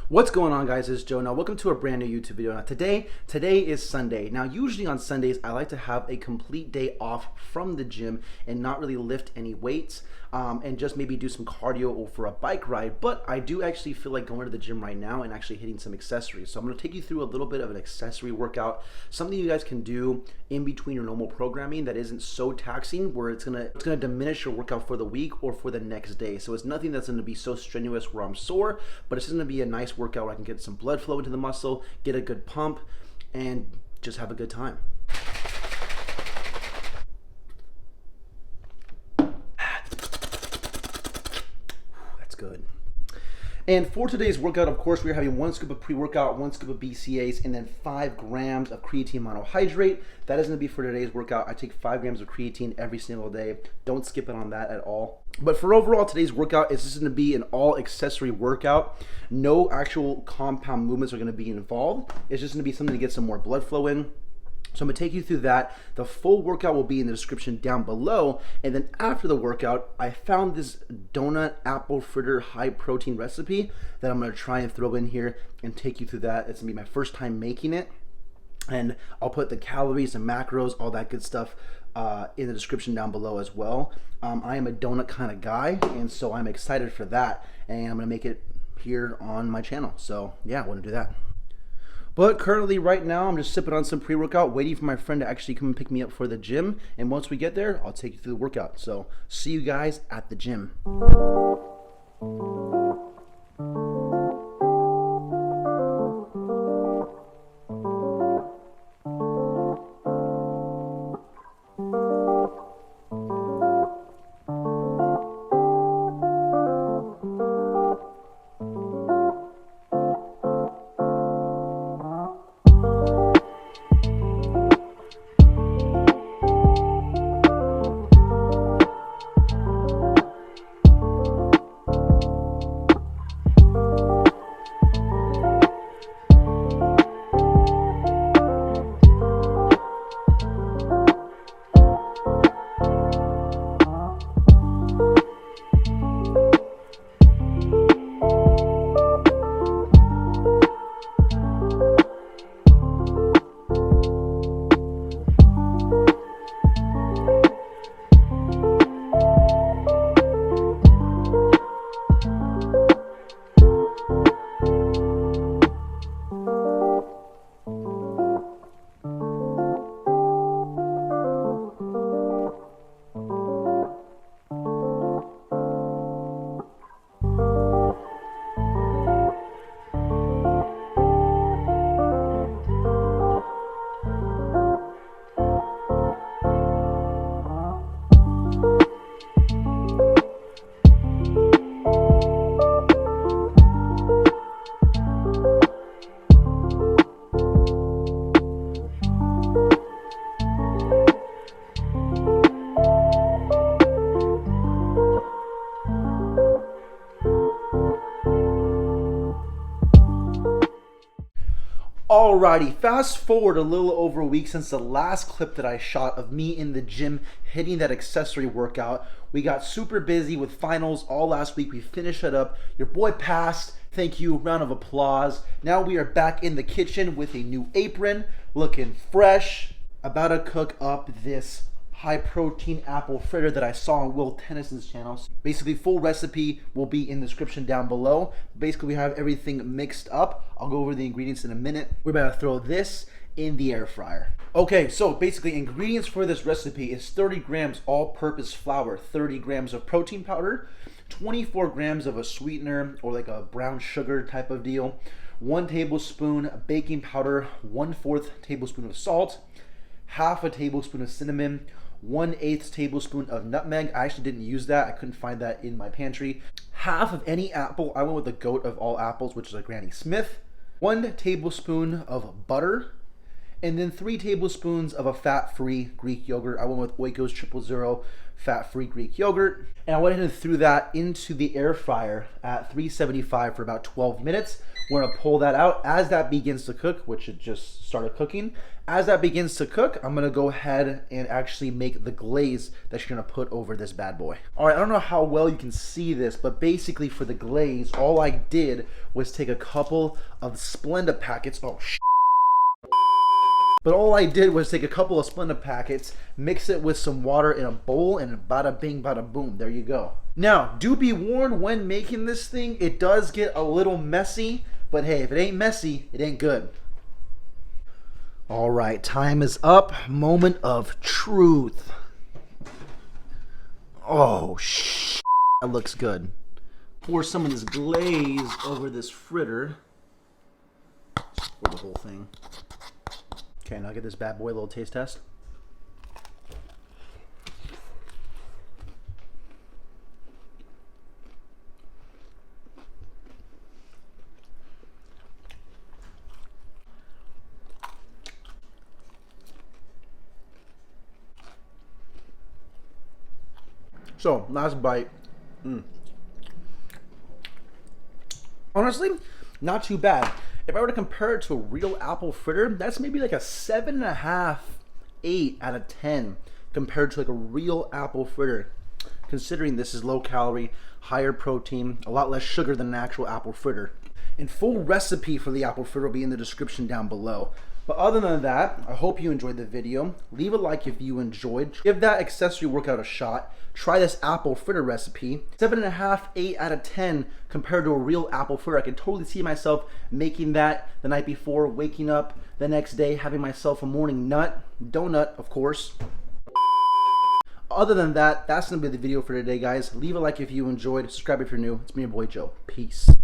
What's going on, guys? It's Joe. Now, welcome to a brand new YouTube video. Now, today is Sunday. Now, usually on Sundays, I like to have a complete day off from the gym and not really lift any weights and just maybe do some cardio or for a bike ride. But I do actually feel like going to the gym right now and actually hitting some accessories. So I'm going to take you through a little bit of an accessory workout, something you guys can do in between your normal programming that isn't so taxing, where it's gonna diminish your workout for the week or for the next day. So it's nothing that's gonna be so strenuous where I'm sore, but it's gonna be a nice workout where I can get some blood flow into the muscle, get a good pump, and just have a good time. That's good. And for today's workout, of course, we're having 1 scoop of pre-workout, 1 scoop of BCAAs, and then 5 grams of creatine monohydrate. That is going to be for today's workout. I take 5 grams of creatine every single day. Don't skip it on that at all. But for overall today's workout, it's just going to be an all accessory workout. No actual compound movements are going to be involved. It's just going to be something to get some more blood flow in. So I'm going to take you through that. The full workout will be in the description down below. And then after the workout, I found this donut apple fritter high protein recipe that I'm going to try and throw in here and take you through that. It's going to be my first time making it. And I'll put the calories and macros, all that good stuff in the description down below as well. I am a donut kind of guy, and so I'm excited for that. And I'm going to make it here on my channel. So yeah, I want to do that. But currently right now, I'm just sipping on some pre-workout, waiting for my friend to actually come and pick me up for the gym. And once we get there, I'll take you through the workout. So see you guys at the gym. Alrighty, fast forward a little over a week since the last clip that I shot of me in the gym hitting that accessory workout. We got super busy with finals all last week. We finished it up. Your boy passed. Thank you. Round of applause. Now we are back in the kitchen with a new apron, looking fresh. About to cook up this high protein apple fritter that I saw on Will Tennyson's channel. Basically, full recipe will be in the description down below. Basically, we have everything mixed up. I'll go over the ingredients in a minute. We're about to throw this in the air fryer. Okay, so basically ingredients for this recipe is 30 grams all-purpose flour, 30 grams of protein powder, 24 grams of a sweetener or like a brown sugar type of deal, 1 tablespoon baking powder, 1/4 tablespoon of salt, half a tablespoon of cinnamon, 1/8 tablespoon of nutmeg. I actually didn't use that. I couldn't find that in my pantry. Half of any apple. I went with the goat of all apples, which is a Granny Smith. 1 tablespoon of butter. And then 3 tablespoons of a fat-free Greek yogurt. I went with Oikos 000 fat-free Greek yogurt. And I went ahead and threw that into the air fryer at 375 for about 12 minutes. We're gonna pull that out as that begins to cook, which it just started cooking. As that begins to cook, I'm gonna go ahead and actually make the glaze that you're gonna put over this bad boy. All right, I don't know how well you can see this, but basically for the glaze, all I did was take a couple of Splenda packets. Oh, But all I did was take a couple of Splenda packets, mix it with some water in a bowl, and bada bing, bada boom, there you go. Now, do be warned when making this thing, it does get a little messy, but hey, if it ain't messy, it ain't good. All right, time is up. Moment of truth. Oh, that looks good. Pour some of this glaze over this fritter. Just pour the whole thing. Okay, now get this bad boy a little taste test. So, last bite. Honestly, not too bad. If I were to compare it to a real apple fritter, that's maybe like a 7.5, 8 out of 10 compared to like a real apple fritter. Considering this is low calorie, higher protein, a lot less sugar than an actual apple fritter. And full recipe for the apple fritter will be in the description down below. But other than that, I hope you enjoyed the video. Leave a like if you enjoyed. Give that accessory workout a shot. Try this apple fritter recipe. 7.5, 8 out of 10 compared to a real apple fritter. I can totally see myself making that the night before, waking up the next day, having myself a morning donut, of course. Other than that, that's gonna be the video for today, guys. Leave a like if you enjoyed. Subscribe if you're new. It's me, your boy Joe. Peace.